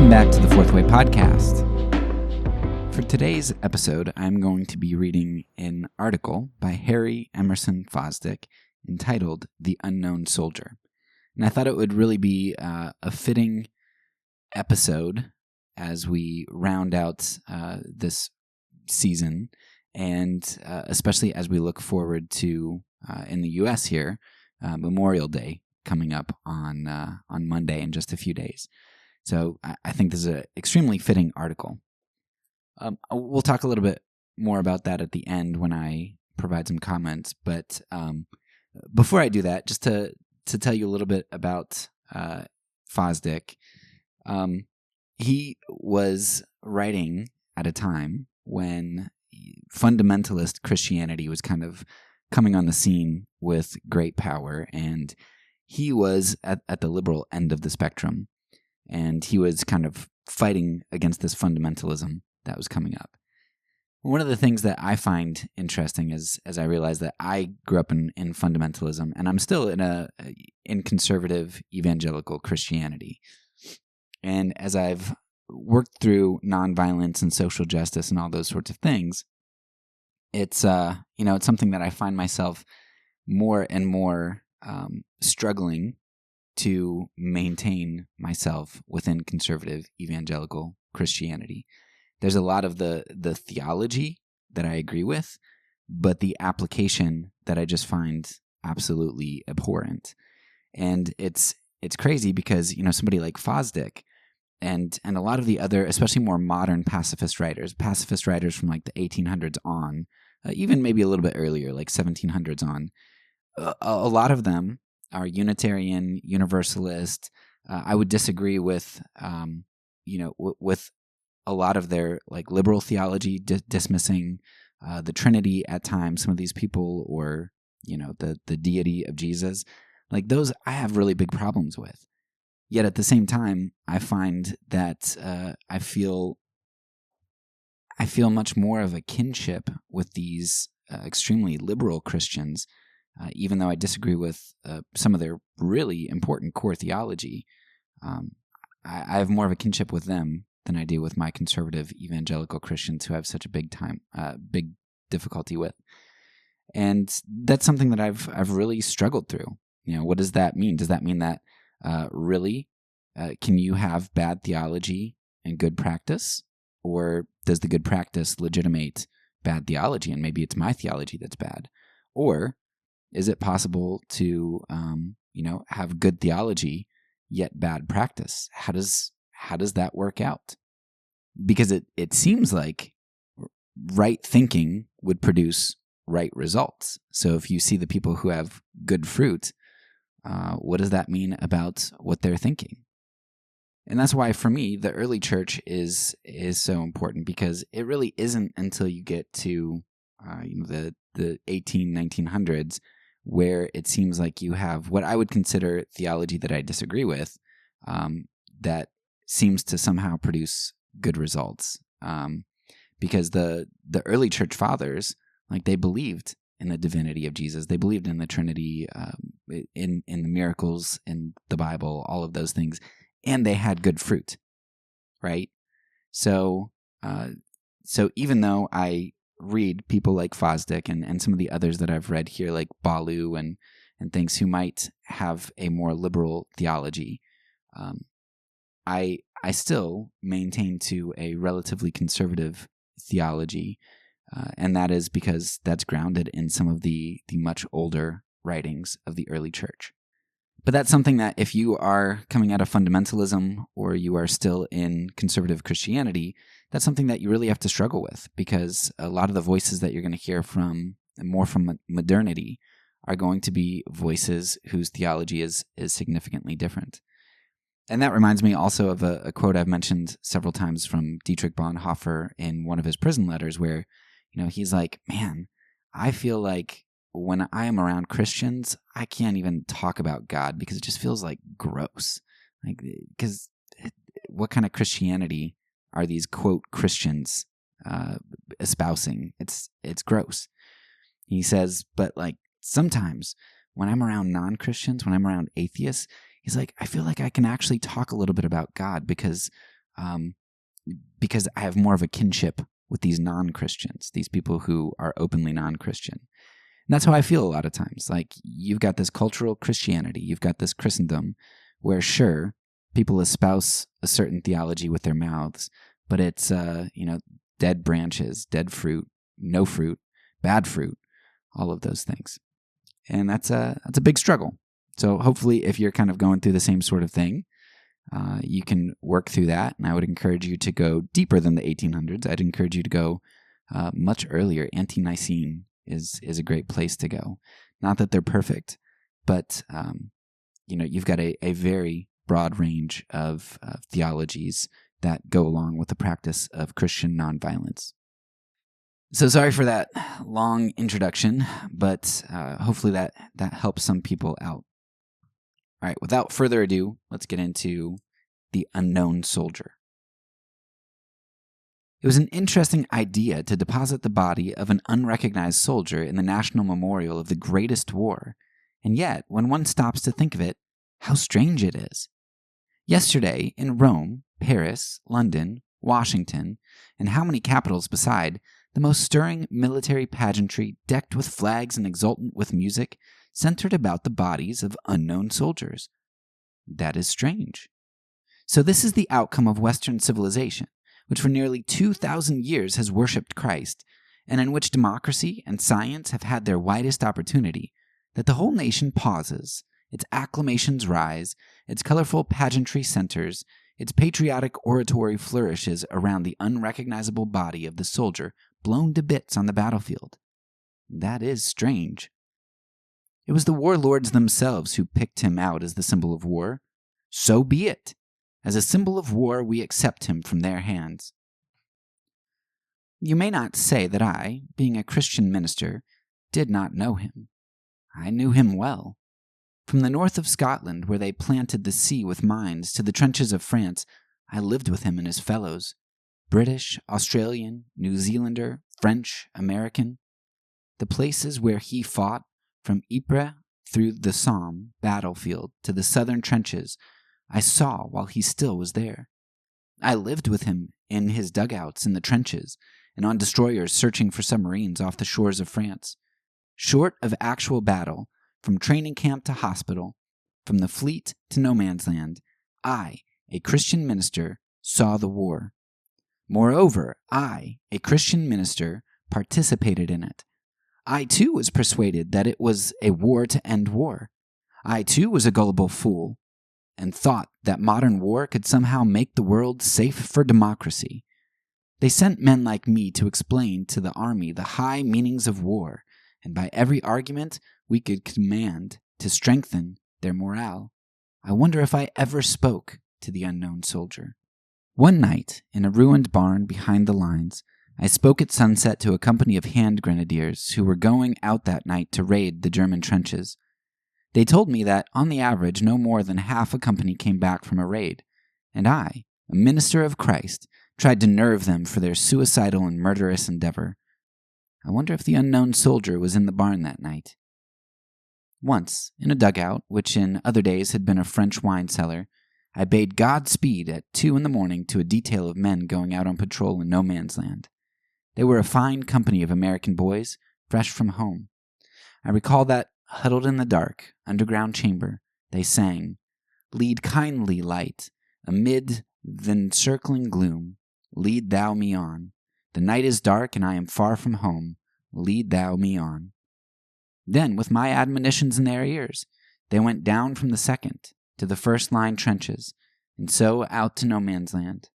Welcome back to the Fourth Way Podcast. For today's episode, I'm going to be reading an article by Harry Emerson Fosdick entitled The Unknown Soldier. And I thought it would really be a fitting episode as we round out this season, and especially as we look forward to, in the U.S. here, Memorial Day coming up on Monday in just a few days. So I think this is an extremely fitting article. We'll talk a little bit more about that at the end when I provide some comments. But before I do that, just to tell you a little bit about Fosdick, he was writing at a time when fundamentalist Christianity was kind of coming on the scene with great power, and he was at the liberal end of the spectrum. And he was kind of fighting against this fundamentalism that was coming up. One of the things that I find interesting is, as I realize that I grew up in fundamentalism, and I'm still in conservative evangelical Christianity. And as I've worked through nonviolence and social justice and all those sorts of things, it's it's something that I find myself more and more struggling to maintain myself within conservative evangelical Christianity. There's a lot of the theology that I agree with, but the application that I just find absolutely abhorrent. And it's crazy because, somebody like Fosdick and a lot of the other, especially more modern pacifist writers from like the 1800s on, even maybe a little bit earlier, like 1700s on, a lot of them are Unitarian, Universalist. I would disagree with, with a lot of their like liberal theology, dismissing the Trinity at times. Some of these people, or the deity of Jesus, like those, I have really big problems with. Yet at the same time, I find that I feel much more of a kinship with these extremely liberal Christians. Even though I disagree with some of their really important core theology, I have more of a kinship with them than I do with my conservative evangelical Christians who have such a big difficulty with. And that's something that I've really struggled through. What does that mean? Does that mean that really can you have bad theology and good practice, or does the good practice legitimate bad theology, and maybe it's my theology that's bad? Or is it possible to, have good theology yet bad practice? How does that work out? Because it seems like right thinking would produce right results. So if you see the people who have good fruit, what does that mean about what they're thinking? And that's why, for me, the early church is so important, because it really isn't until you get to the 1900s where it seems like you have what I would consider theology that I disagree with, that seems to somehow produce good results. Because the early church fathers, like, they believed in the divinity of Jesus. They believed in the Trinity, in the miracles in the Bible, all of those things, and they had good fruit, right? So even though I read people like Fosdick and some of the others that I've read here, like Balu and things, who might have a more liberal theology, I still maintain to a relatively conservative theology, and that is because that's grounded in some of the much older writings of the early church. But that's something that if you are coming out of fundamentalism, or you are still in conservative Christianity, that's something that you really have to struggle with, because a lot of the voices that you're going to hear from modernity are going to be voices whose theology is significantly different. And that reminds me also of a quote I've mentioned several times from Dietrich Bonhoeffer in one of his prison letters, where he's like, man, I feel like when I am around Christians, I can't even talk about God because it just feels like gross. Like, because what kind of Christianity are these, quote, Christians espousing? It's gross. He says, but like sometimes when I'm around non-Christians, when I'm around atheists, he's like, I feel like I can actually talk a little bit about God, because because I have more of a kinship with these non-Christians, these people who are openly non-Christian. And that's how I feel a lot of times. Like, you've got this cultural Christianity, you've got this Christendom where, sure, people espouse a certain theology with their mouths, but it's, dead branches, dead fruit, no fruit, bad fruit, all of those things. And that's a big struggle. So hopefully if you're kind of going through the same sort of thing, you can work through that. And I would encourage you to go deeper than the 1800s. I'd encourage you to go much earlier. Ante-Nicene is a great place to go. Not that they're perfect, but you've got a very broad range of theologies that go along with the practice of Christian nonviolence. So sorry for that long introduction, but hopefully that helps some people out. All right, without further ado, let's get into the unknown soldier. It was an interesting idea to deposit the body of an unrecognized soldier in the national memorial of the greatest war, and yet, when one stops to think of it, how strange it is. Yesterday, in Rome, Paris, London, Washington, and how many capitals beside, the most stirring military pageantry, decked with flags and exultant with music, centered about the bodies of unknown soldiers. That is strange. So this is the outcome of Western civilization, which for nearly 2,000 years has worshipped Christ, and in which democracy and science have had their widest opportunity, that the whole nation pauses, its acclamations rise, its colorful pageantry centers, its patriotic oratory flourishes around the unrecognizable body of the soldier blown to bits on the battlefield. That is strange. It was the warlords themselves who picked him out as the symbol of war. So be it. As a symbol of war, we accept him from their hands. You may not say that I, being a Christian minister, did not know him. I knew him well. From the north of Scotland, where they planted the sea with mines, to the trenches of France, I lived with him and his fellows. British, Australian, New Zealander, French, American. The places where he fought, from Ypres through the Somme battlefield to the southern trenches, I saw while he still was there. I lived with him in his dugouts in the trenches and on destroyers searching for submarines off the shores of France. Short of actual battle, from training camp to hospital, from the fleet to no man's land, I, a Christian minister, saw the war. Moreover, I, a Christian minister, participated in it. I too was persuaded that it was a war to end war. I too was a gullible fool, and thought that modern war could somehow make the world safe for democracy. They sent men like me to explain to the army the high meanings of war, and by every argument we could command to strengthen their morale. I wonder if I ever spoke to the unknown soldier. One night, in a ruined barn behind the lines, I spoke at sunset to a company of hand grenadiers who were going out that night to raid the German trenches. They told me that, on the average, no more than half a company came back from a raid, and I, a minister of Christ, tried to nerve them for their suicidal and murderous endeavor. I wonder if the unknown soldier was in the barn that night. Once, in a dugout, which in other days had been a French wine cellar, I bade Godspeed at 2 a.m. to a detail of men going out on patrol in no man's land. They were a fine company of American boys, fresh from home. I recall that, huddled in the dark, underground chamber, they sang, "Lead kindly, light, amid the encircling gloom, lead thou me on. The night is dark and I am far from home, lead thou me on." Then, with my admonitions in their ears, they went down from the second to the first-line trenches, and so out to no man's land.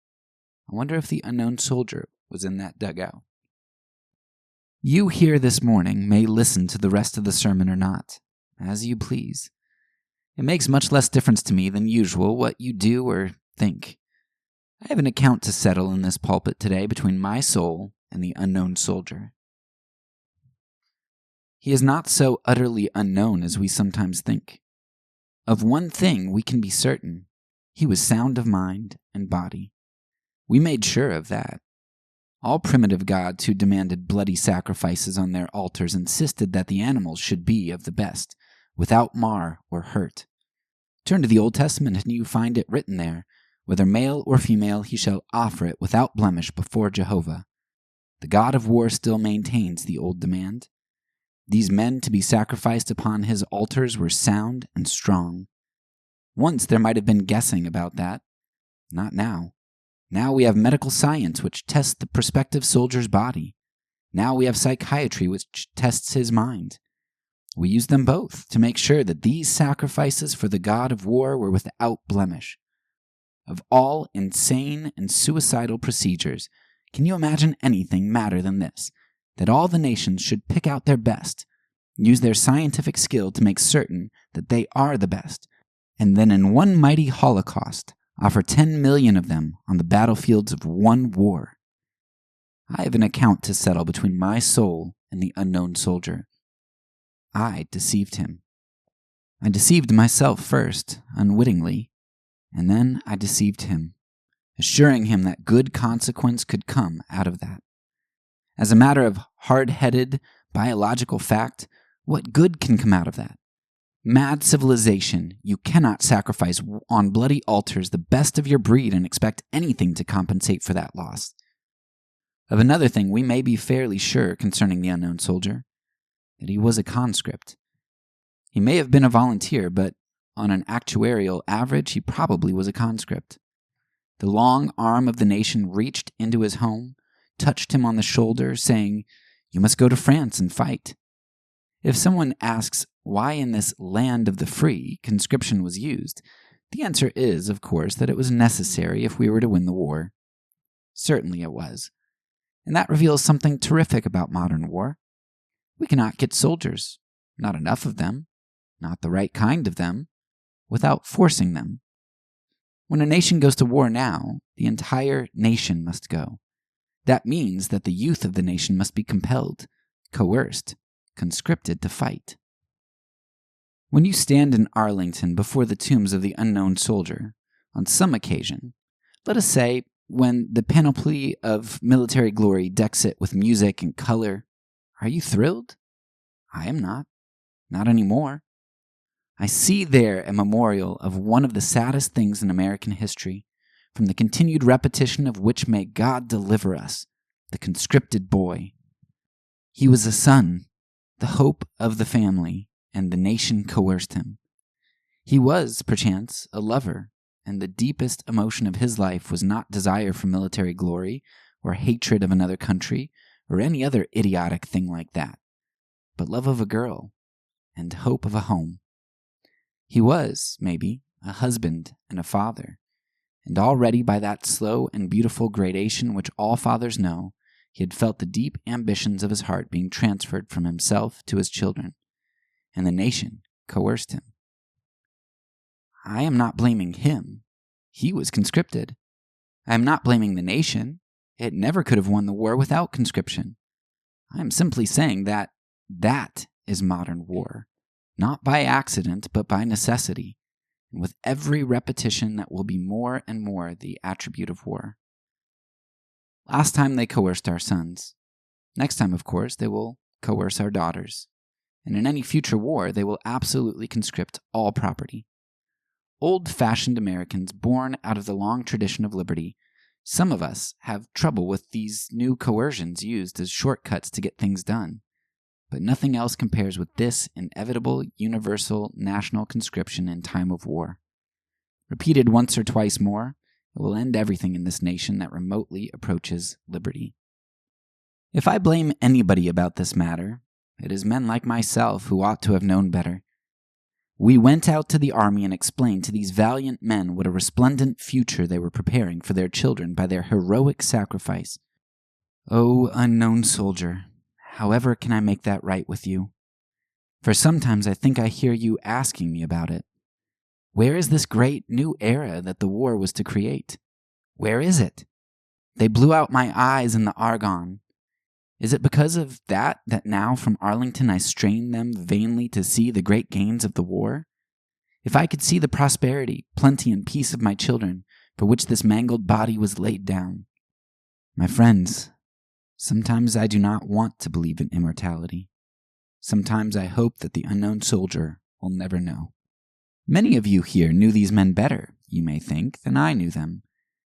I wonder if the unknown soldier was in that dugout. You here this morning may listen to the rest of the sermon or not, as you please. It makes much less difference to me than usual what you do or think. I have an account to settle in this pulpit today between my soul and the unknown soldier. He is not so utterly unknown as we sometimes think. Of one thing we can be certain: he was sound of mind and body. We made sure of that. All primitive gods who demanded bloody sacrifices on their altars insisted that the animals should be of the best, without mar or hurt. Turn to the Old Testament and you find it written there, Whether male or female, he shall offer it without blemish before Jehovah. The God of war still maintains the old demand. These men to be sacrificed upon his altars were sound and strong. Once there might have been guessing about that. Not now. Now we have medical science which tests the prospective soldier's body. Now we have psychiatry which tests his mind. We use them both to make sure that these sacrifices for the God of war were without blemish. Of all insane and suicidal procedures, can you imagine anything madder than this? That all the nations should pick out their best, use their scientific skill to make certain that they are the best, and then in one mighty holocaust offer 10 million of them on the battlefields of one war. I have an account to settle between my soul and the unknown soldier. I deceived him. I deceived myself first, unwittingly, and then I deceived him, assuring him that good consequence could come out of that. As a matter of hard-headed, biological fact, what good can come out of that? Mad civilization, you cannot sacrifice on bloody altars the best of your breed and expect anything to compensate for that loss. Of another thing we may be fairly sure concerning the unknown soldier, that he was a conscript. He may have been a volunteer, but on an actuarial average, he probably was a conscript. The long arm of the nation reached into his home, touched him on the shoulder, saying, "You must go to France and fight." If someone asks why in this land of the free conscription was used, the answer is, of course, that it was necessary if we were to win the war. Certainly it was. And that reveals something terrific about modern war. We cannot get soldiers, not enough of them, not the right kind of them, without forcing them. When a nation goes to war now, the entire nation must go. That means that the youth of the nation must be compelled, coerced, conscripted to fight. When you stand in Arlington before the tombs of the unknown soldier, on some occasion, let us say when the panoply of military glory decks it with music and color, are you thrilled? I am not. Not anymore. I see there a memorial of one of the saddest things in American history, from the continued repetition of which may God deliver us, the conscripted boy. He was a son, the hope of the family, and the nation coerced him. He was, perchance, a lover, and the deepest emotion of his life was not desire for military glory, or hatred of another country, or any other idiotic thing like that, but love of a girl, and hope of a home. He was, maybe, a husband and a father, and already by that slow and beautiful gradation which all fathers know, he had felt the deep ambitions of his heart being transferred from himself to his children, and the nation coerced him. I am not blaming him. He was conscripted. I am not blaming the nation. It never could have won the war without conscription. I am simply saying that is modern war, not by accident, but by necessity, and with every repetition that will be more and more the attribute of war. Last time they coerced our sons. Next time, of course, they will coerce our daughters. And in any future war, they will absolutely conscript all property. Old-fashioned Americans, born out of the long tradition of liberty, some of us have trouble with these new coercions used as shortcuts to get things done. But nothing else compares with this inevitable, universal, national conscription in time of war. Repeated once or twice more, it will end everything in this nation that remotely approaches liberty. If I blame anybody about this matter, it is men like myself who ought to have known better. We went out to the army and explained to these valiant men what a resplendent future they were preparing for their children by their heroic sacrifice. Oh, unknown soldier, however can I make that right with you? For sometimes I think I hear you asking me about it. Where is this great new era that the war was to create? Where is it? They blew out my eyes in the Argonne. Is it because of that now from Arlington I strain them vainly to see the great gains of the war? If I could see the prosperity, plenty, and peace of my children for which this mangled body was laid down. My friends, sometimes I do not want to believe in immortality. Sometimes I hope that the unknown soldier will never know. Many of you here knew these men better, you may think, than I knew them,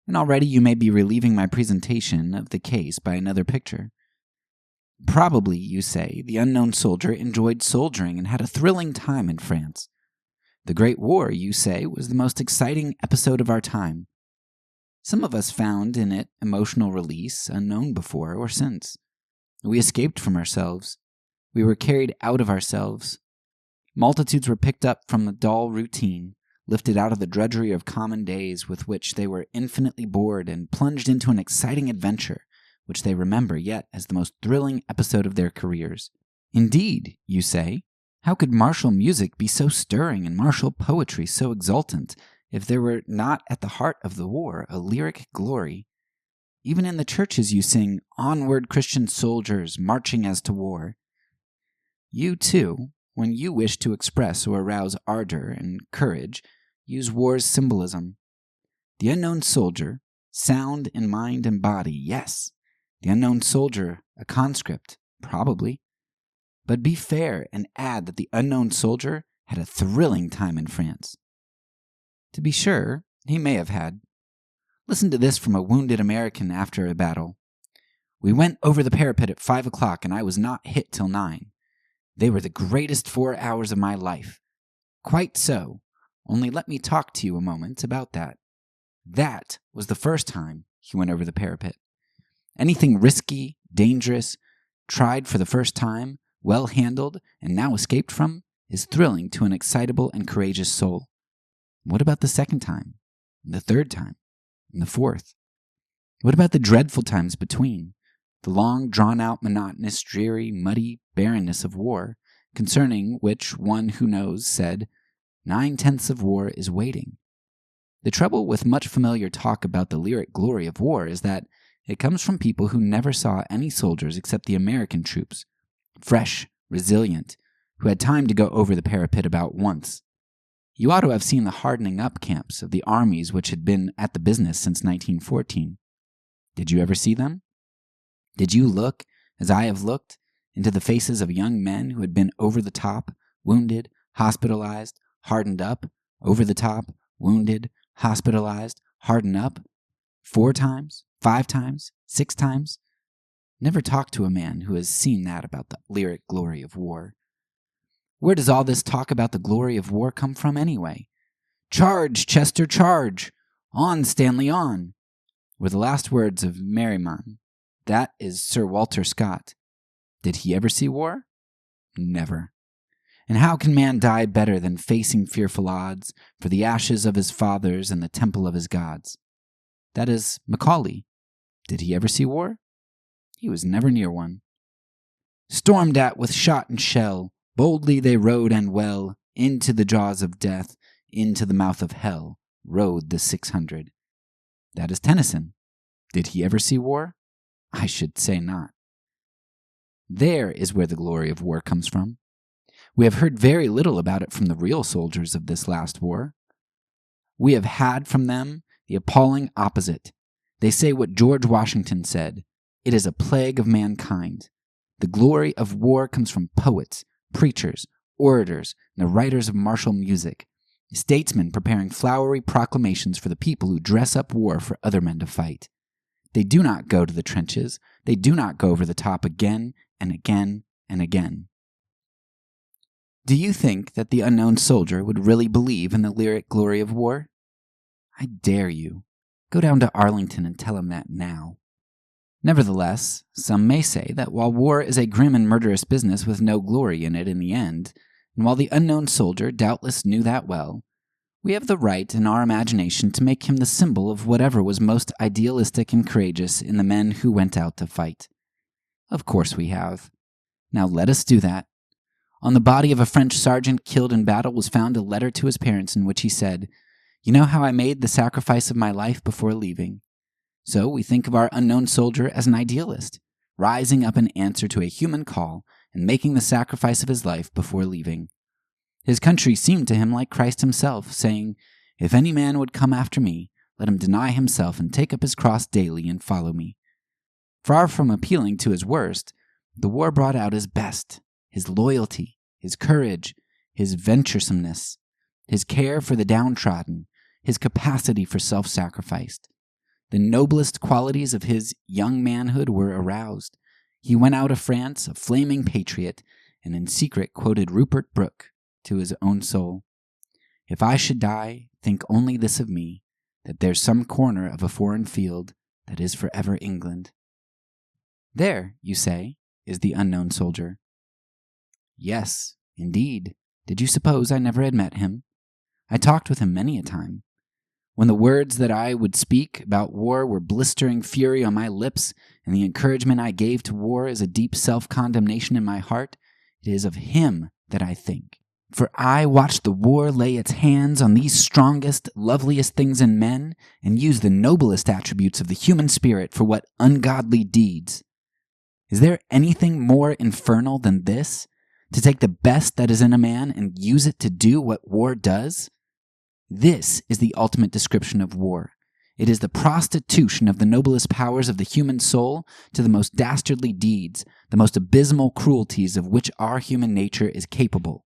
and already you may be relieving my presentation of the case by another picture. Probably, you say, the unknown soldier enjoyed soldiering and had a thrilling time in France. The Great War, you say, was the most exciting episode of our time. Some of us found in it emotional release unknown before or since. We escaped from ourselves. We were carried out of ourselves. Multitudes were picked up from the dull routine, lifted out of the drudgery of common days with which they were infinitely bored, and plunged into an exciting adventure, which they remember yet as the most thrilling episode of their careers. Indeed, you say, how could martial music be so stirring and martial poetry so exultant if there were not at the heart of the war a lyric glory? Even in the churches you sing, "Onward, Christian soldiers, marching as to war." You, too, when you wish to express or arouse ardor and courage, use war's symbolism. The unknown soldier, sound in mind and body, yes. The unknown soldier, a conscript, probably. But be fair and add that the unknown soldier had a thrilling time in France. To be sure, he may have had. Listen to this from a wounded American after a battle. "We went over the parapet at 5 o'clock and I was not hit till 9. They were the greatest 4 hours of my life." Quite so, only let me talk to you a moment about that. That was the first time he went over the parapet. Anything risky, dangerous, tried for the first time, well handled, and now escaped from, is thrilling to an excitable and courageous soul. What about the second time, the third time, and the fourth? What about the dreadful times between, the long, drawn-out, monotonous, dreary, muddy barrenness of war, concerning which one who knows said, 9/10 of war is waiting? The trouble with much familiar talk about the lyric glory of war is that it comes from people who never saw any soldiers except the American troops, fresh, resilient, who had time to go over the parapet about once. You ought to have seen the hardening up camps of the armies which had been at the business since 1914. Did you ever see them? Did you look, as I have looked, into the faces of young men who had been over the top, wounded, hospitalized, hardened up, over the top, wounded, hospitalized, hardened up, 4 times, 5 times, 6 times? Never talk to a man who has seen that about the lyric glory of war. Where does all this talk about the glory of war come from anyway? "Charge, Chester, charge! On, Stanley, on!" were the last words of Merryman. That is Sir Walter Scott. Did he ever see war? Never. And how can man die better than facing fearful odds for the ashes of his fathers and the temple of his gods? That is Macaulay. Did he ever see war? He was never near one. "Stormed at with shot and shell, boldly they rode and well, into the jaws of death, into the mouth of hell, rode the 600. That is Tennyson. Did he ever see war? I should say not. There is where the glory of war comes from. We have heard very little about it from the real soldiers of this last war. We have had from them the appalling opposite. They say what George Washington said, "It is a plague of mankind." The glory of war comes from poets, preachers, orators, and the writers of martial music, statesmen preparing flowery proclamations for the people who dress up war for other men to fight. They do not go to the trenches. They do not go over the top again and again and again. Do you think that the unknown soldier would really believe in the lyric glory of war? I dare you. Go down to Arlington and tell him that now. Nevertheless, some may say that while war is a grim and murderous business with no glory in it in the end, and while the unknown soldier doubtless knew that well, we have the right in our imagination to make him the symbol of whatever was most idealistic and courageous in the men who went out to fight. Of course we have. Now let us do that. On the body of a French sergeant killed in battle was found a letter to his parents in which he said, "You know how I made the sacrifice of my life before leaving." So we think of our unknown soldier as an idealist, rising up in answer to a human call and making the sacrifice of his life before leaving. His country seemed to him like Christ himself, saying, "If any man would come after me, let him deny himself and take up his cross daily and follow me." Far from appealing to his worst, the war brought out his best, his loyalty, his courage, his venturesomeness. his care for the downtrodden, his capacity for self-sacrifice. The noblest qualities of his young manhood were aroused. He went out of France a flaming patriot, and in secret quoted Rupert Brooke to his own soul. If I should die, think only this of me, that there's some corner of a foreign field that is forever England. There, you say, is the unknown soldier. Yes, indeed. Did you suppose I never had met him? I talked with him many a time. When the words that I would speak about war were blistering fury on my lips, and the encouragement I gave to war is a deep self-condemnation in my heart, it is of him that I think. For I watched the war lay its hands on these strongest, loveliest things in men, and use the noblest attributes of the human spirit for what ungodly deeds. Is there anything more infernal than this? To take the best that is in a man and use it to do what war does? This is the ultimate description of war. It is the prostitution of the noblest powers of the human soul to the most dastardly deeds, the most abysmal cruelties of which our human nature is capable.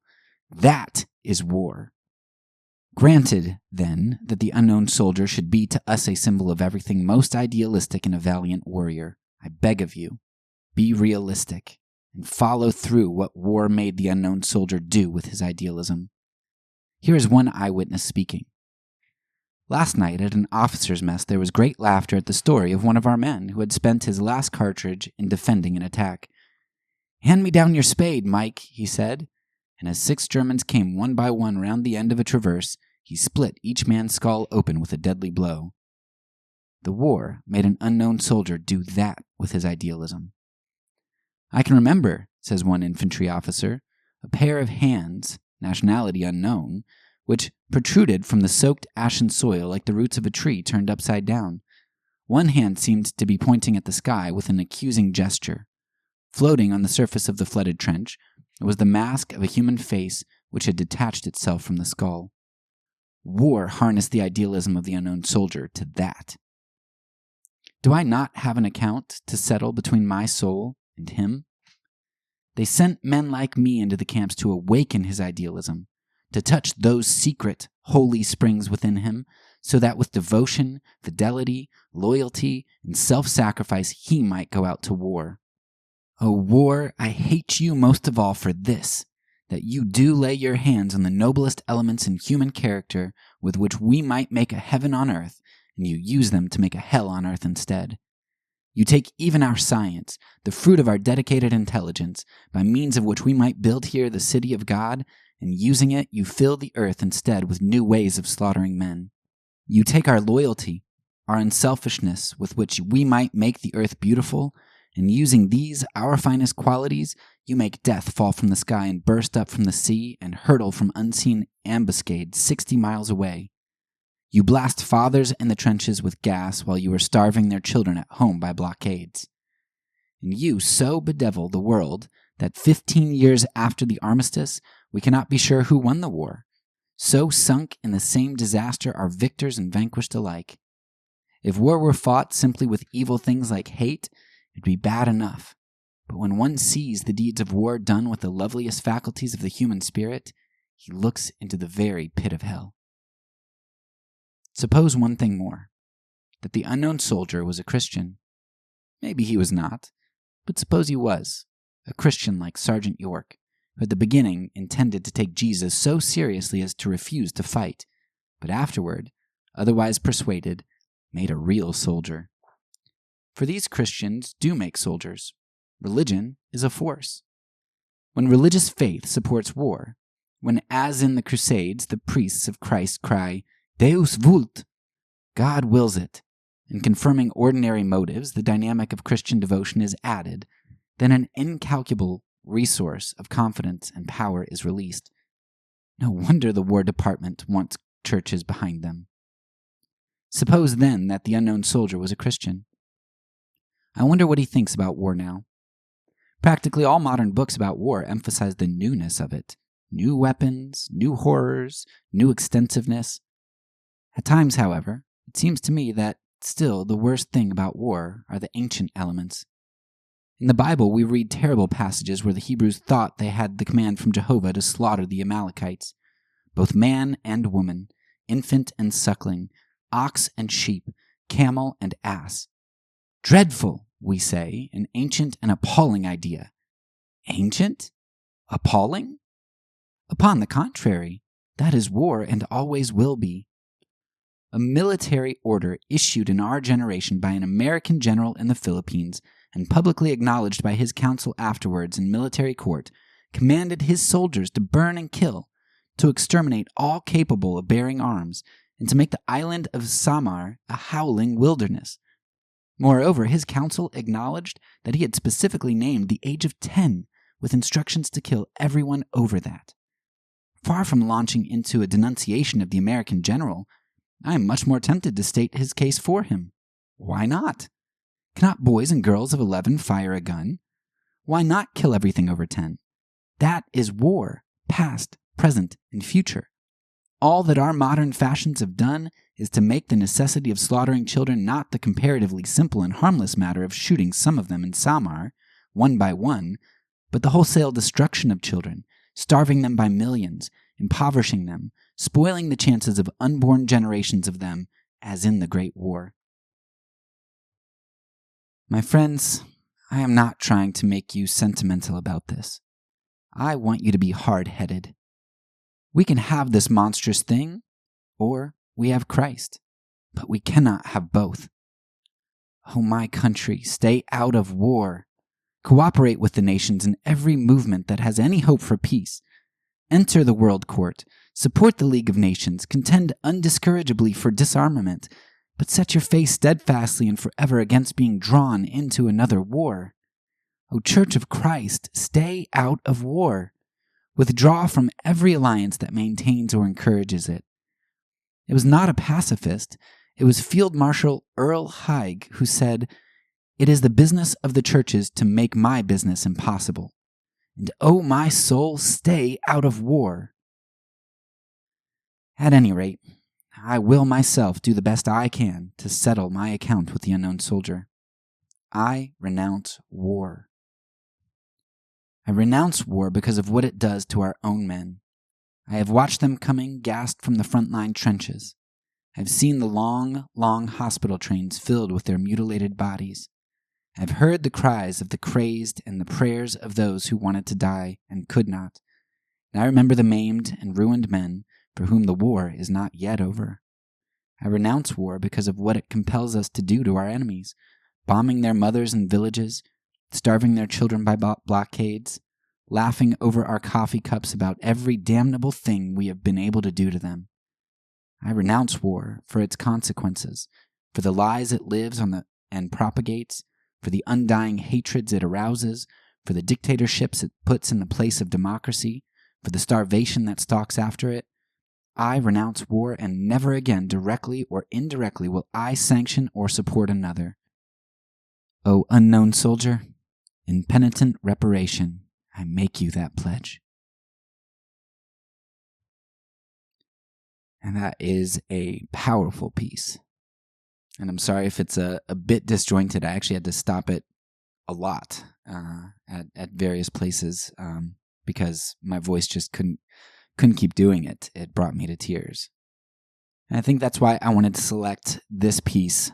That is war. Granted, then, that the unknown soldier should be to us a symbol of everything most idealistic in a valiant warrior, I beg of you, be realistic, and follow through what war made the unknown soldier do with his idealism. Here is one eyewitness speaking. Last night at an officer's mess there was great laughter at the story of one of our men who had spent his last cartridge in defending an attack. "Hand me down your spade, Mike," he said, and as 6 Germans came one by one round the end of a traverse, he split each man's skull open with a deadly blow. The war made an unknown soldier do that with his idealism. "I can remember," says one infantry officer, "a pair of hands, nationality unknown, which protruded from the soaked ashen soil like the roots of a tree turned upside down. One hand seemed to be pointing at the sky with an accusing gesture. Floating on the surface of the flooded trench was the mask of a human face which had detached itself from the skull. War harnessed the idealism of the unknown soldier to that. Do I not have an account to settle between my soul and him? They sent men like me into the camps to awaken his idealism, to touch those secret, holy springs within him, so that with devotion, fidelity, loyalty, and self-sacrifice he might go out to war. O war, I hate you most of all for this, that you do lay your hands on the noblest elements in human character with which we might make a heaven on earth, and you use them to make a hell on earth instead. You take even our science, the fruit of our dedicated intelligence, by means of which we might build here the city of God, and using it, you fill the earth instead with new ways of slaughtering men. You take our loyalty, our unselfishness, with which we might make the earth beautiful, and using these, our finest qualities, you make death fall from the sky and burst up from the sea and hurtle from unseen ambuscades 60 miles away. You blast fathers in the trenches with gas while you are starving their children at home by blockades. And you so bedevil the world that 15 years after the armistice, we cannot be sure who won the war. So sunk in the same disaster are victors and vanquished alike. If war were fought simply with evil things like hate, it'd be bad enough. But when one sees the deeds of war done with the loveliest faculties of the human spirit, he looks into the very pit of hell. Suppose one thing more, that the unknown soldier was a Christian. Maybe he was not, but suppose he was, a Christian like Sergeant York, who at the beginning intended to take Jesus so seriously as to refuse to fight, but afterward, otherwise persuaded, made a real soldier. For these Christians do make soldiers. Religion is a force. When religious faith supports war, when, as in the Crusades, the priests of Christ cry, Deus vult, God wills it, and confirming ordinary motives, the dynamic of Christian devotion is added, then an incalculable resource of confidence and power is released. No wonder the War Department wants churches behind them. Suppose then that the unknown soldier was a Christian. I wonder what he thinks about war now. Practically all modern books about war emphasize the newness of it. New weapons, new horrors, new extensiveness. At times, however, it seems to me that still the worst thing about war are the ancient elements. In the Bible, we read terrible passages where the Hebrews thought they had the command from Jehovah to slaughter the Amalekites. both man and woman, infant and suckling, ox and sheep, camel and ass. Dreadful, we say, an ancient and appalling idea. Ancient? Appalling? Upon the contrary, that is war and always will be. A military order issued in our generation by an American general in the Philippines and publicly acknowledged by his council afterwards in military court commanded his soldiers to burn and kill, to exterminate all capable of bearing arms, and to make the island of Samar a howling wilderness. Moreover, his council acknowledged that he had specifically named the age of 10 with instructions to kill everyone over that. Far from launching into a denunciation of the American general, I am much more tempted to state his case for him. Why not? Cannot boys and girls of 11 fire a gun? Why not kill everything over 10? That is war, past, present, and future. All that our modern fashions have done is to make the necessity of slaughtering children not the comparatively simple and harmless matter of shooting some of them in Samar, one by one, but the wholesale destruction of children, starving them by millions, impoverishing them, spoiling the chances of unborn generations of them, as in the Great War. My friends, I am not trying to make you sentimental about this. I want you to be hard-headed. We can have this monstrous thing, or we have Christ, but we cannot have both. Oh, my country, stay out of war. Cooperate with the nations in every movement that has any hope for peace. Enter the World Court, support the League of Nations, contend undiscourageably for disarmament, but set your face steadfastly and forever against being drawn into another war. O Church of Christ, stay out of war. Withdraw from every alliance that maintains or encourages it. It was not a pacifist. It was Field Marshal Earl Haig who said, "It is the business of the churches to make my business impossible. And oh, my soul, stay out of war." At any rate, I will myself do the best I can to settle my account with the unknown soldier. I renounce war. I renounce war because of what it does to our own men. I have watched them coming gassed from the front-line trenches. I have seen the long, long hospital trains filled with their mutilated bodies. I have heard the cries of the crazed and the prayers of those who wanted to die and could not. And I remember the maimed and ruined men for whom the war is not yet over. I renounce war because of what it compels us to do to our enemies, bombing their mothers and villages, starving their children by blockades, laughing over our coffee cups about every damnable thing we have been able to do to them. I renounce war for its consequences, for the lies it lives on and propagates, for the undying hatreds it arouses, for the dictatorships it puts in the place of democracy, for the starvation that stalks after it. I renounce war, and never again, directly or indirectly, will I sanction or support another. O unknown soldier, in penitent reparation, I make you that pledge. And that is a powerful piece. And I'm sorry if it's a bit disjointed. I actually had to stop it a lot at various places because my voice just couldn't keep doing it. It brought me to tears. And I think that's why I wanted to select this piece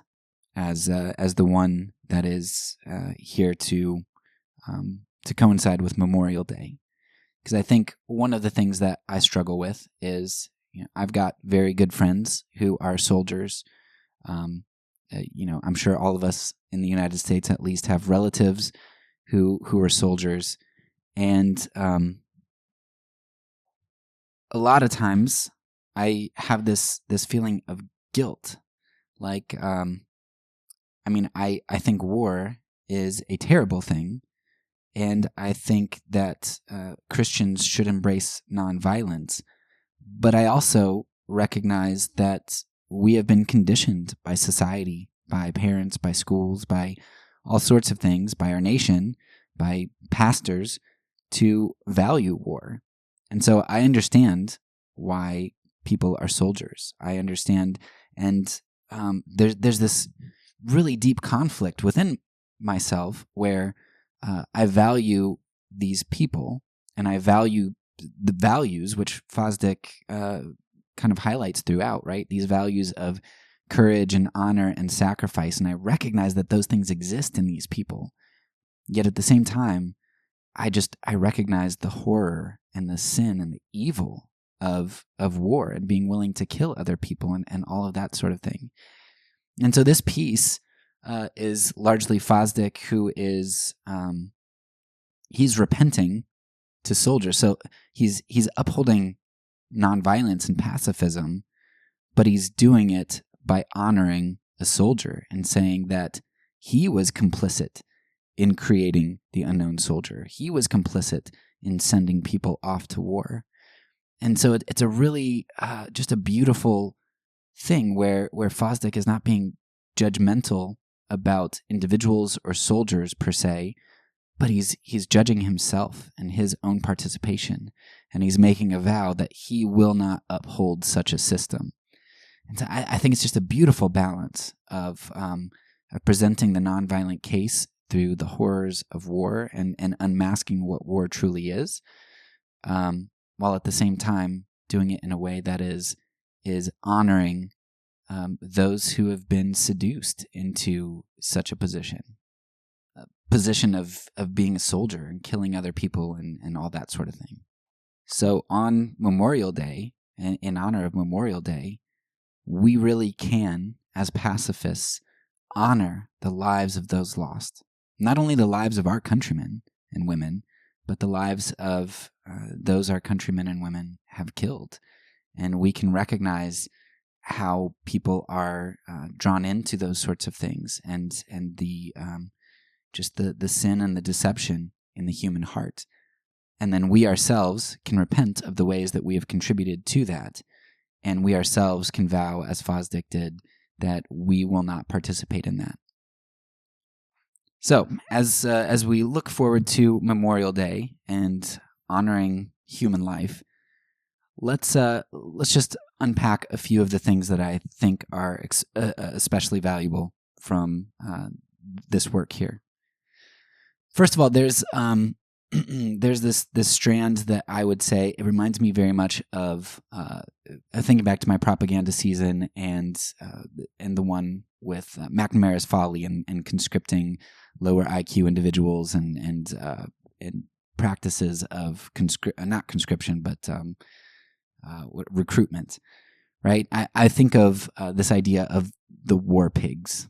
as the one that is here to coincide with Memorial Day. Because I think one of the things that I struggle with is, I've got very good friends who are soldiers. I'm sure all of us in the United States at least have relatives who are soldiers. And a lot of times I have this feeling of guilt. Like, I think war is a terrible thing. And I think that Christians should embrace nonviolence. But I also recognize that we have been conditioned by society, by parents, by schools, by all sorts of things, by our nation, by pastors, to value war. And so I understand why people are soldiers. I understand. And there's this really deep conflict within myself where I value these people and I value the values, which Fosdick kind of highlights throughout, right? These values of courage and honor and sacrifice. And I recognize that those things exist in these people. Yet at the same time, I recognize the horror and the sin and the evil of war and being willing to kill other people and all of that sort of thing. And so this piece is largely Fosdick, who is he's repenting to soldiers. So he's upholding nonviolence and pacifism, but he's doing it by honoring a soldier and saying that he was complicit in creating the unknown soldier. He was complicit in sending people off to war. And so it's a really just a beautiful thing where Fosdick is not being judgmental about individuals or soldiers per se, but he's judging himself and his own participation, and he's making a vow that he will not uphold such a system. And so I think it's just a beautiful balance of presenting the nonviolent case through the horrors of war and unmasking what war truly is, while at the same time doing it in a way that is honoring those who have been seduced into such a position of being a soldier and killing other people and all that sort of thing. So on Memorial Day, and in honor of Memorial Day, we really can, as pacifists, honor the lives of those lost. Not only the lives of our countrymen and women, but the lives of those our countrymen and women have killed. And we can recognize how people are drawn into those sorts of things and the just the sin and the deception in the human heart. And then we ourselves can repent of the ways that we have contributed to that. And we ourselves can vow, as Fosdick did, that we will not participate in that. So, as we look forward to Memorial Day and honoring human life, let's just unpack a few of the things that I think are especially valuable from this work here. First of all, there's this strand that I would say it reminds me very much of thinking back to my propaganda season and the one with McNamara's Folly and conscripting lower IQ individuals and practices of not conscription but recruitment. Right? I think of this idea of the war pigs.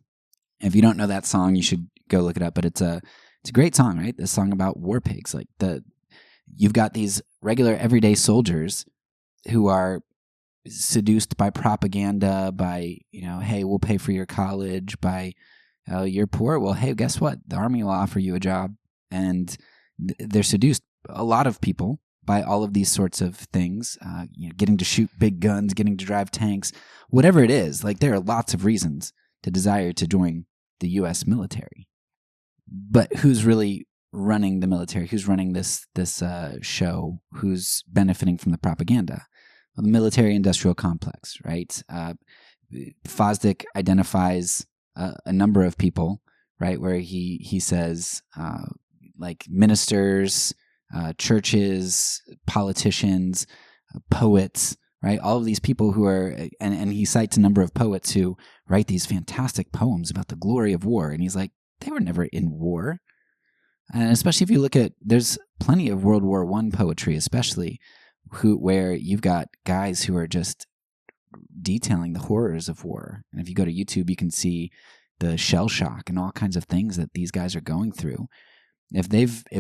If you don't know that song, you should go look it up. But it's a great song, right? This song about war pigs. Like you've got these regular everyday soldiers who are seduced by propaganda, by, hey, we'll pay for your college, by, you're poor. Well, hey, guess what? The army will offer you a job. And they're seduced, a lot of people, by all of these sorts of things, getting to shoot big guns, getting to drive tanks, whatever it is. Like, there are lots of reasons to desire to join the U.S. military. But who's really running the military? Who's running this show? Who's benefiting from the propaganda? Well, the military-industrial complex, right? Fosdick identifies a number of people, right, where he says, like ministers, churches, politicians, poets, right? All of these people who are, and he cites a number of poets who write these fantastic poems about the glory of war. And he's like, they were never in war. And especially if you look at, there's plenty of World War I poetry, especially, where you've got guys who are just detailing the horrors of war. And if you go to YouTube, you can see the shell shock and all kinds of things that these guys are going through. If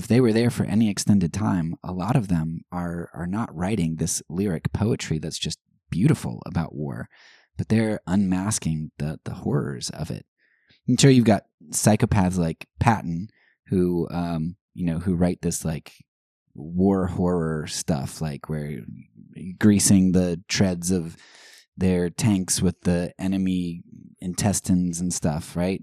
they were there for any extended time, a lot of them are not writing this lyric poetry that's just beautiful about war, but they're unmasking the horrors of it. I'm sure you've got psychopaths like Patton who write this like war horror stuff, like where greasing the treads of their tanks with the enemy intestines and stuff, right?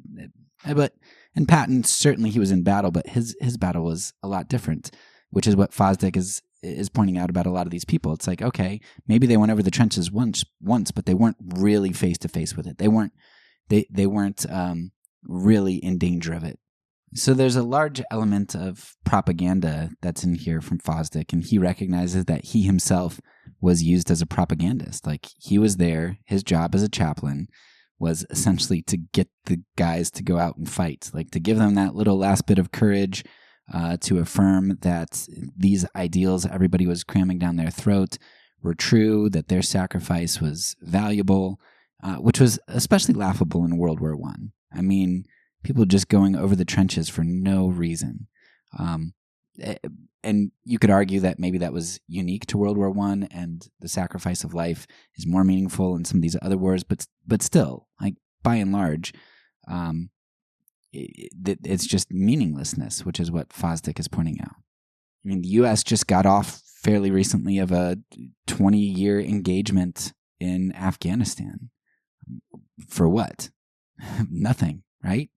And Patton, certainly he was in battle, but his battle was a lot different, which is what Fosdick is pointing out about a lot of these people. It's like, okay, maybe they went over the trenches once, but they weren't really face to face with it. They weren't really in danger of it. So there's a large element of propaganda that's in here from Fosdick, and he recognizes that he himself was used as a propagandist. Like, he was there, his job as a chaplain was essentially to get the guys to go out and fight, like to give them that little last bit of courage, to affirm that these ideals everybody was cramming down their throat were true, that their sacrifice was valuable, which was especially laughable in World War I. I mean, people just going over the trenches for no reason. And you could argue that maybe that was unique to World War I, and the sacrifice of life is more meaningful in some of these other wars, but still, like, by and large, it's just meaninglessness, which is what Fosdick is pointing out. I mean, the U.S. just got off fairly recently of a 20-year engagement in Afghanistan. For what? Nothing, right?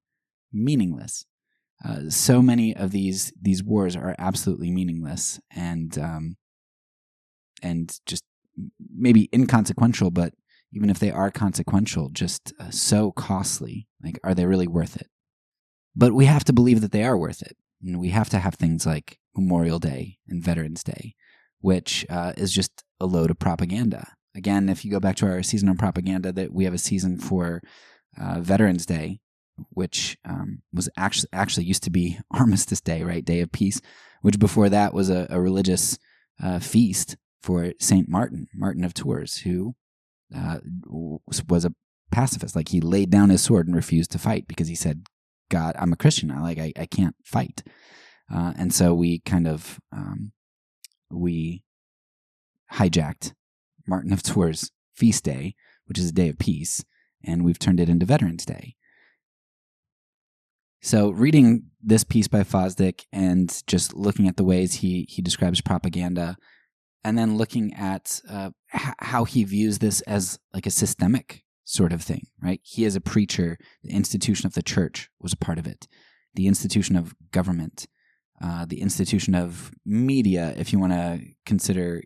Meaningless. So many of these wars are absolutely meaningless and just maybe inconsequential, but even if they are consequential, just so costly. Like, are they really worth it? But we have to believe that they are worth it. And we have to have things like Memorial Day and Veterans Day, which is just a load of propaganda. Again, if you go back to our season on propaganda, that we have a season for Veterans Day, which was actually used to be Armistice Day, right? Day of Peace, which before that was a religious feast for Saint Martin of Tours, who was a pacifist. Like, he laid down his sword and refused to fight because he said, God, I'm a Christian. I can't fight. And so we kind of we hijacked Martin of Tours' feast day, which is a day of peace, and we've turned it into Veterans Day. So reading this piece by Fosdick and just looking at the ways he describes propaganda, and then looking at how he views this as like a systemic sort of thing, right? He is a preacher. The institution of the church was a part of it. The institution of government, the institution of media, if you want to consider,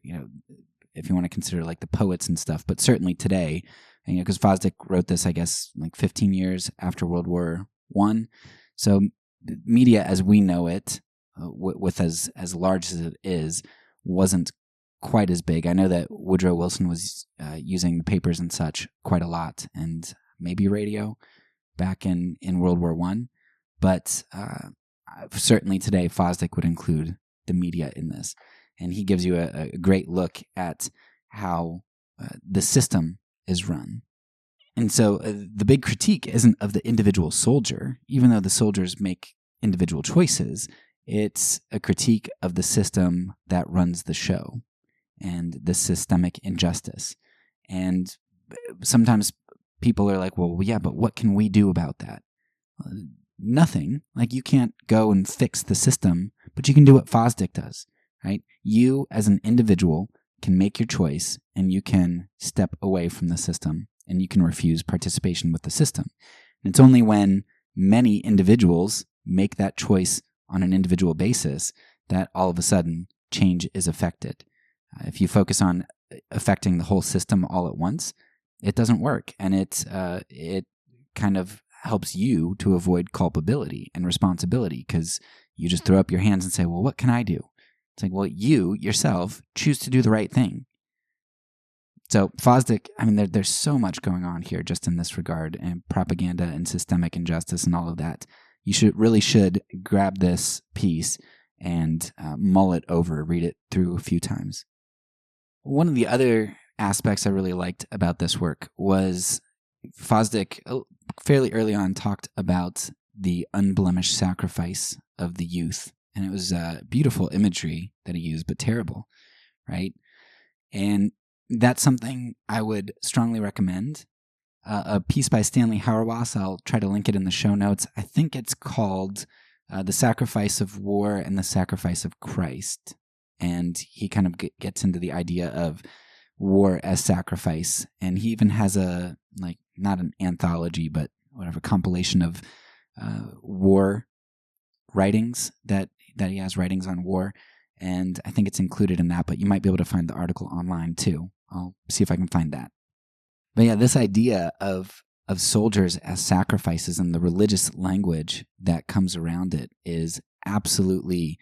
like the poets and stuff, but certainly today, because Fosdick wrote this, I guess, like 15 years after World War I. So media as we know it, with as large as it is, wasn't quite as big. I know that Woodrow Wilson was using the papers and such quite a lot, and maybe radio back in World War I. But certainly today, Fosdick would include the media in this. And he gives you a great look at how the system is run. And so the big critique isn't of the individual soldier, even though the soldiers make individual choices. It's a critique of the system that runs the show and the systemic injustice. And sometimes people are like, well, yeah, but what can we do about that? Nothing. Like, you can't go and fix the system, but you can do what Fosdick does, right? You as an individual can make your choice, and you can step away from the system, and you can refuse participation with the system. And it's only when many individuals make that choice on an individual basis that all of a sudden change is affected. If you focus on affecting the whole system all at once, it doesn't work, and it kind of helps you to avoid culpability and responsibility, because you just throw up your hands and say, well, what can I do? It's like, well, you yourself choose to do the right thing. So Fosdick, I mean, there's so much going on here just in this regard, and propaganda and systemic injustice and all of that. You should grab this piece and mull it over, read it through a few times. One of the other aspects I really liked about this work was Fosdick fairly early on talked about the unblemished sacrifice of the youth. And it was beautiful imagery that he used, but terrible, right? And that's something I would strongly recommend. A piece by Stanley Hauerwas, I'll try to link it in the show notes. I think it's called The Sacrifice of War and the Sacrifice of Christ. And he kind of gets into the idea of war as sacrifice. And he even has not an anthology, but whatever, compilation of war writings that he has, writings on war. And I think it's included in that, but you might be able to find the article online too. I'll see if I can find that. But yeah, this idea of of soldiers as sacrifices and the religious language that comes around it is absolutely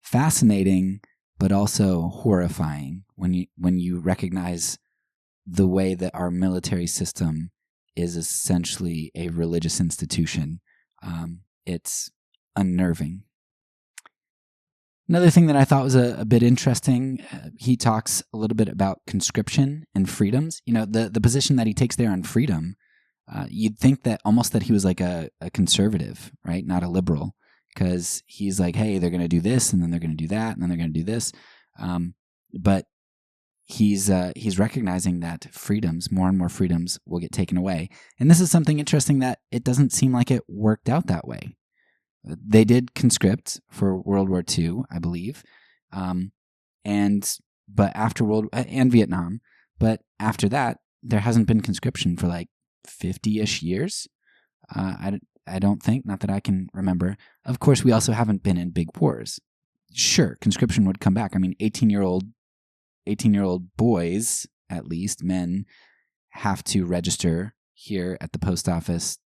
fascinating, but also horrifying when you recognize the way that our military system is essentially a religious institution. It's unnerving. Another thing that I thought was a bit interesting, he talks a little bit about conscription and freedoms. The position that he takes there on freedom, you'd think that almost that he was like a conservative, right? Not a liberal, because he's like, hey, they're going to do this, and then they're going to do that, and then they're going to do this. But he's recognizing that more and more freedoms will get taken away. And this is something interesting that it doesn't seem like it worked out that way. They did conscript for World War II, I believe, and Vietnam, but after that, there hasn't been conscription for like 50-ish years. I don't think, not that I can remember. Of course, we also haven't been in big wars. Sure, conscription would come back. I mean, 18-year-old boys, at least men, have to register here at the post office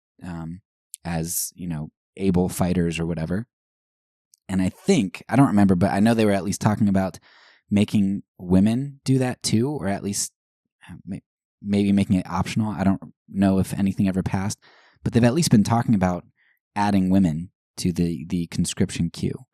as able fighters or whatever. And I don't remember, but I know they were at least talking about making women do that too, or at least maybe making it optional. I don't know if anything ever passed, but they've at least been talking about adding women to the conscription queue.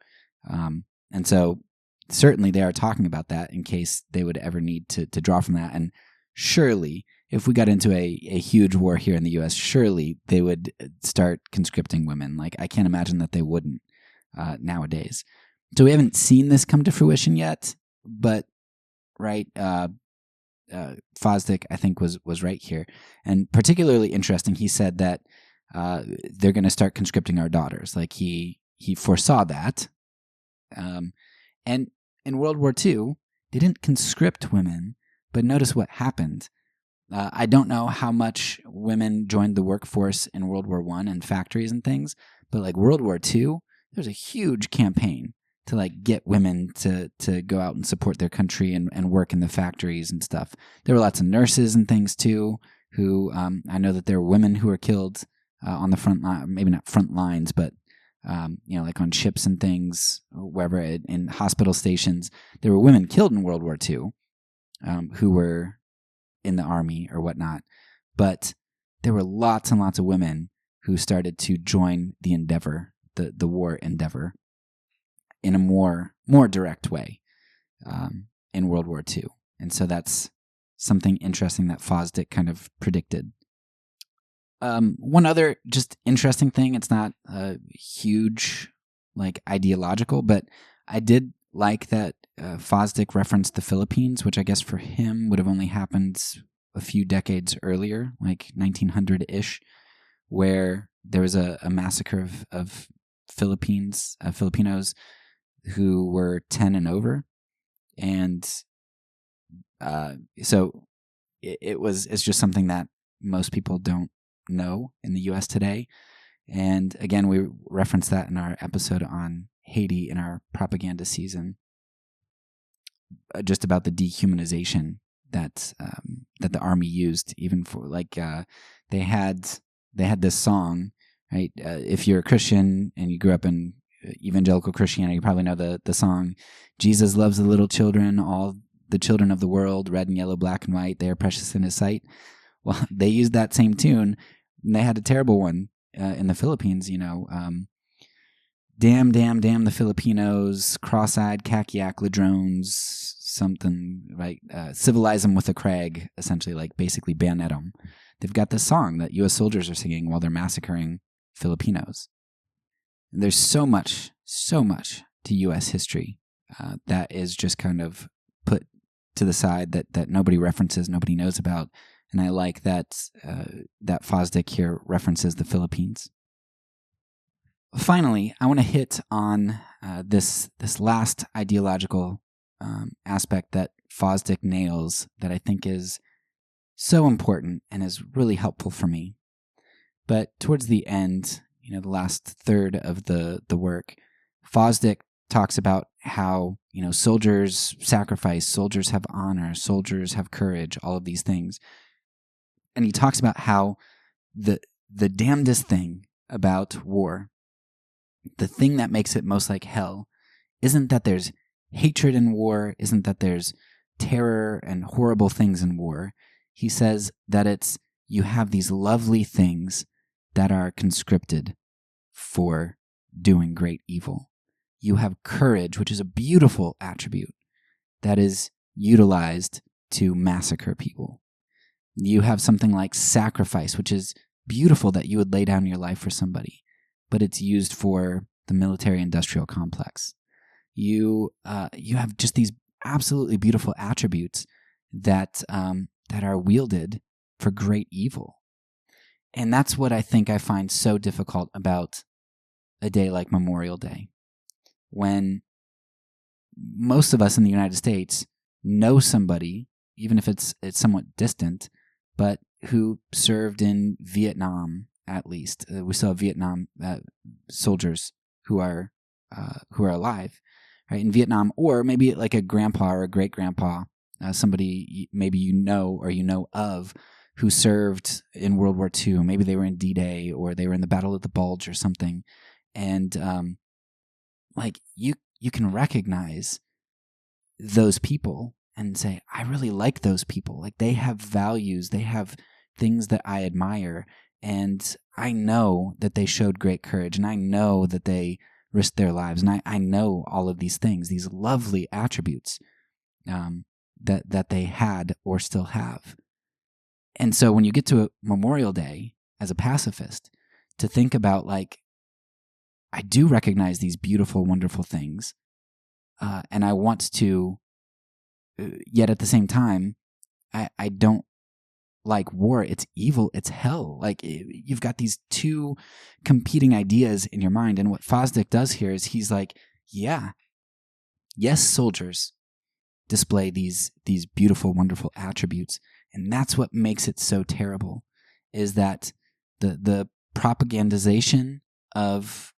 And so certainly they are talking about that in case they would ever need to draw from that. And surely, if we got into a huge war here in the U.S., surely they would start conscripting women. Like, I can't imagine that they wouldn't nowadays. So we haven't seen this come to fruition yet, but right, Fosdick, I think, was right here. And particularly interesting, he said that they're going to start conscripting our daughters. Like, he foresaw that. And in World War II, they didn't conscript women, but notice what happened. I don't know how much women joined the workforce in World War I and factories and things, but like World War II, there was a huge campaign to like get women to go out and support their country and work in the factories and stuff. There were lots of nurses and things too, who I know that there were women who were killed on the front line, maybe not front lines, but like on ships and things, wherever, in hospital stations. There were women killed in World War II who were in the army or whatnot, but there were lots and lots of women who started to join the endeavor, the war endeavor, in a more direct way in World War II. And so that's something interesting that Fosdick kind of predicted. One other just interesting thing, it's not huge, like ideological, but I did like that Fosdick referenced the Philippines, which I guess for him would have only happened a few decades earlier, like 1900-ish, where there was a massacre of Filipinos who were 10 and over. And so it's just something that most people don't know in the U.S. today. And again, we referenced that in our episode on Haiti in our propaganda season, just about the dehumanization that the army used, even for like they had this song, right? If you're a Christian and you grew up in evangelical Christianity, you probably know the song, "Jesus loves the little children, all the children of the world, red and yellow, black and white, they are precious in his sight." Well, they used that same tune, and they had a terrible one in the Philippines, damn the Filipinos, cross-eyed kakiak ladrones, something, right? Civilize them with a Craig, essentially, like basically bayonet them. They've got this song that U.S. soldiers are singing while they're massacring Filipinos. And there's so much to U.S. history that is just kind of put to the side that nobody references, nobody knows about. And I like that Fosdick here references the Philippines. Finally, I want to hit on this last ideological aspect that Fosdick nails that I think is so important and is really helpful for me. But towards the end, the last third of the work, Fosdick talks about how, soldiers sacrifice, soldiers have honor, soldiers have courage, all of these things. And he talks about how the damnedest thing about war, the thing that makes it most like hell, isn't that there's hatred in war, isn't that there's terror and horrible things in war. He says that you have these lovely things that are conscripted for doing great evil. You have courage, which is a beautiful attribute that is utilized to massacre people. You have something like sacrifice, which is beautiful that you would lay down your life for somebody, but it's used for the military-industrial complex. You have just these absolutely beautiful attributes that are wielded for great evil. And that's what I think I find so difficult about a day like Memorial Day, when most of us in the United States know somebody, even if it's somewhat distant, but who served in Vietnam at least. We still have Vietnam soldiers who are alive, right, in Vietnam, or maybe like a grandpa or a great grandpa, somebody maybe you know of, who served in World War II. Maybe they were in D-Day or they were in the Battle of the Bulge or something, and like you can recognize those people and say, I really like those people. Like, they have values, they have things that I admire, and I know that they showed great courage, and I know that they risked their lives, and I know all of these things, these lovely attributes that they had or still have. And so when you get to a Memorial Day as a pacifist, to think about, like, I do recognize these beautiful, wonderful things, and I want to, yet at the same time, I don't like war. It's evil. It's hell. Like, you've got these two competing ideas in your mind. And what Fosdick does here is he's like, yes, soldiers display these beautiful, wonderful attributes. And that's what makes it so terrible, is that the propagandization of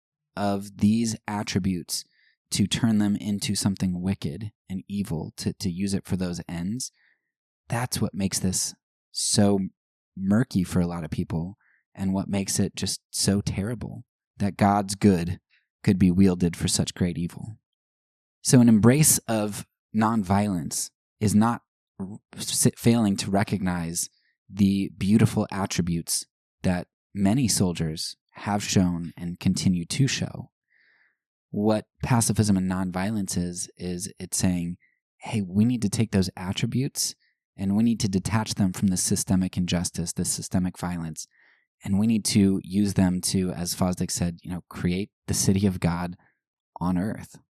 these attributes to turn them into something wicked and evil, to use it for those ends, that's what makes this so murky for a lot of people, and what makes it just so terrible that God's good could be wielded for such great evil. So an embrace of nonviolence is not failing to recognize the beautiful attributes that many soldiers have shown and continue to show. What pacifism and nonviolence is it's saying, hey, we need to take those attributes and we need to detach them from the systemic injustice, the systemic violence, and we need to use them to, as Fosdick said, create the city of God on earth,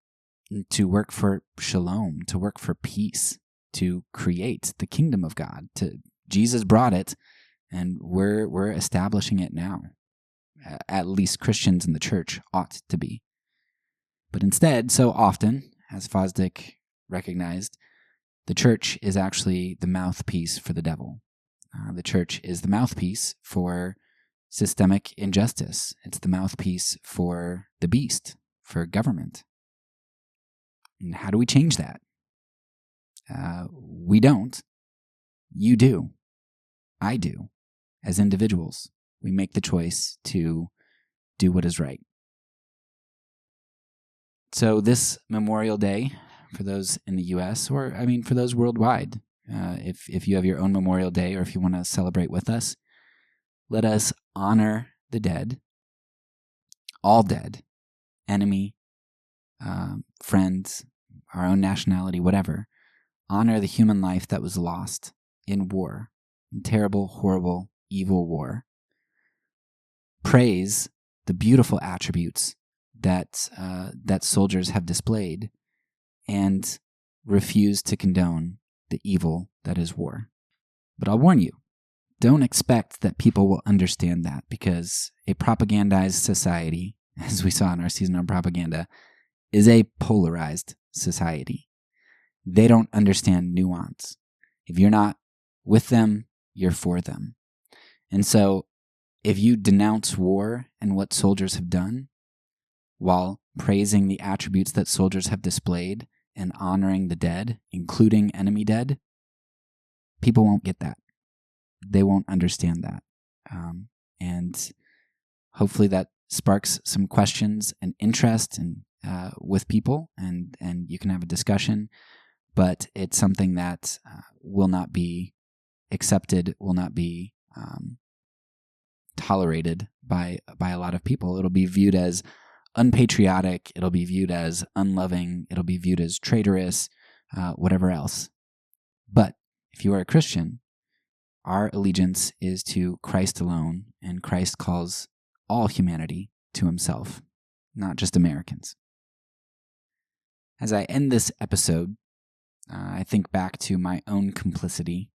to work for shalom, to work for peace, to create the kingdom of God. Jesus brought it, and we're establishing it now. At least Christians in the church ought to be. But instead, so often, as Fosdick recognized, the church is actually the mouthpiece for the devil. The church is the mouthpiece for systemic injustice. It's the mouthpiece for the beast, for government. And how do we change that? We don't. You do. I do. As individuals, we make the choice to do what is right. So this Memorial Day, for those in the U.S., or for those worldwide, if you have your own Memorial Day, or if you want to celebrate with us, let us honor the dead, all dead, enemy, friends, our own nationality, whatever. Honor the human life that was lost in war, in terrible, horrible, evil war. Praise the beautiful attributes that soldiers have displayed, and refuse to condone the evil that is war. But I'll warn you, don't expect that people will understand that, because a propagandized society, as we saw in our season on propaganda, is a polarized society. They don't understand nuance. If you're not with them, you're for them. And so if you denounce war and what soldiers have done, while praising the attributes that soldiers have displayed and honoring the dead, including enemy dead, people won't get that. They won't understand that. And hopefully that sparks some questions and interest and with people, and you can have a discussion. But it's something that will not be accepted, will not be tolerated by a lot of people. It'll be viewed as unpatriotic. It'll be viewed as unloving. It'll be viewed as traitorous, whatever else. But if you are a Christian, our allegiance is to Christ alone, and Christ calls all humanity to himself, not just Americans. As I end this episode, I think back to my own complicity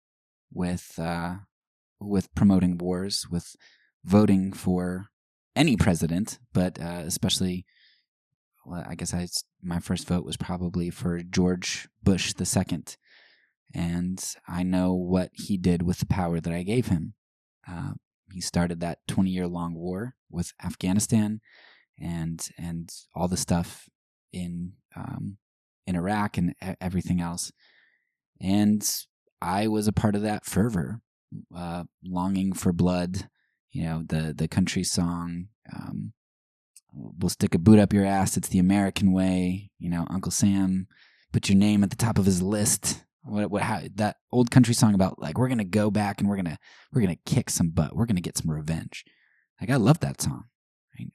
with promoting wars, with voting for any president, but especially, well, I guess my first vote was probably for George Bush II. And I know what he did with the power that I gave him. He started that 20-year-long war with Afghanistan and all the stuff in Iraq and everything else. And I was a part of that fervor, longing for blood. You know, the country song, we'll stick a boot up your ass, it's the American way. You know, Uncle Sam put your name at the top of his list. How that old country song about, like, we're gonna go back and we're gonna kick some butt, we're gonna get some revenge. Like, I love that song.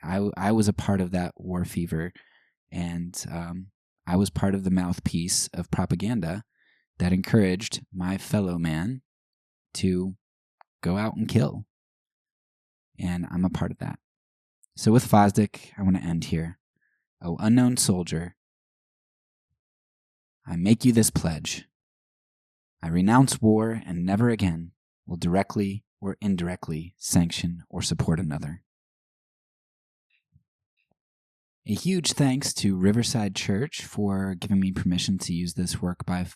Right? I was a part of that war fever, and I was part of the mouthpiece of propaganda that encouraged my fellow man to go out and kill. And I'm a part of that. So with Fosdick, I want to end here. Oh, unknown soldier, I make you this pledge. I renounce war and never again will directly or indirectly sanction or support another. A huge thanks to Riverside Church for giving me permission to use this work by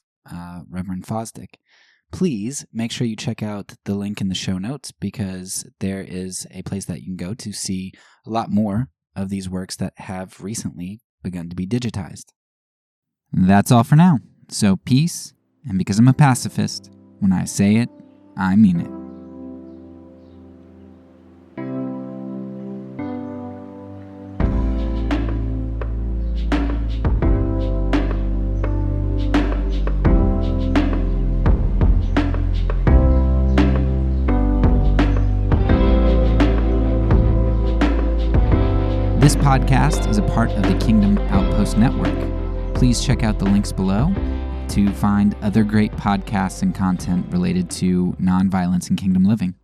Reverend Fosdick. Please make sure you check out the link in the show notes, because there is a place that you can go to see a lot more of these works that have recently begun to be digitized. That's all for now. So peace, and because I'm a pacifist, when I say it, I mean it. This podcast is a part of the Kingdom Outpost Network. Please check out the links below to find other great podcasts and content related to nonviolence and kingdom living.